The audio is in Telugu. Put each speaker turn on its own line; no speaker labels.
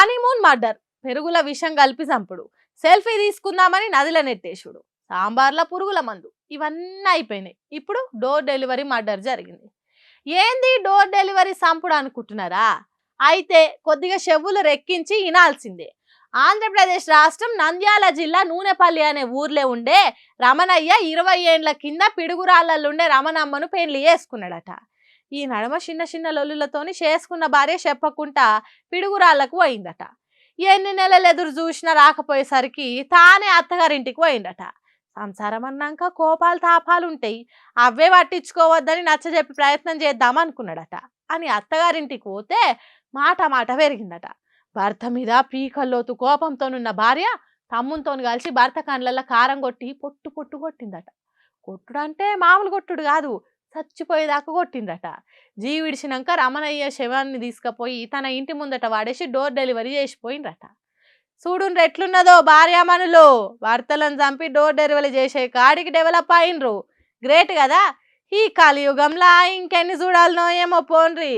హనీమూన్ మర్డర్, పెరుగుల విషం కలిపి చంపుడు, సెల్ఫీ తీసుకుందామని నదిల నెట్టేశుడు, సాంబార్ల పురుగుల మందు, ఇవన్నీ అయిపోయినాయి. ఇప్పుడు డోర్ డెలివరీ మర్డర్ జరిగింది. ఏంది డోర్ డెలివరీ చంపుడు అనుకుంటున్నారా? అయితే కొద్దిగా చెవులు రెక్కించి వినాల్సిందే. ఆంధ్రప్రదేశ్ రాష్ట్రం నంద్యాల జిల్లా నూనెపల్లి అనే ఊర్లో ఉండే రమణయ్య 20 ఏండ్ల కింద పిడుగురాళ్లలుండే రమణమ్మను పెళ్లి చేసుకున్నాడట. ఈ నడమ చిన్న చిన్న లొల్లులతోని చేసుకున్న భార్య చెప్పకుండా పిడుగురాళ్లకు పోయిందట. ఎన్ని నెలలు ఎదురు చూసినా రాకపోయేసరికి తానే అత్తగారింటికి పోయిందట. సంసారం అన్నాక కోపాలు తాపాలు ఉంటాయి, అవే పట్టించుకోవద్దని నచ్చజెప్పి ప్రయత్నం చేద్దాం అనుకున్నాడట. అని అత్తగారింటికి పోతే మాట మాట పెరిగిందట. భర్త మీద పీకల్లోతు కోపంతోనున్న భార్య తమ్ముతో కలిసి భర్త కండ్లల్లో కారం కొట్టి పొట్టు పొట్టు కొట్టిందట. కొట్టుడు అంటే మామూలు కొట్టుడు కాదు, చచ్చిపోయేదాకా కొట్టిందట. జీవిడిచినాక రమణయ్య శవాన్ని తీసుకుపోయి తన ఇంటి ముందట వాడేసి డోర్ డెలివరీ చేసిపోయిందట. చూడుండ్రు ఎట్లున్నదో భార్యామణులు, భర్తలను చంపి డోర్ డెలివరీ చేసే కాడికి డెవలప్ అయినరు. గ్రేట్ కదా. ఈ కలియుగంలా ఇంకెన్ని చూడాలనో ఏమో పోన్రి.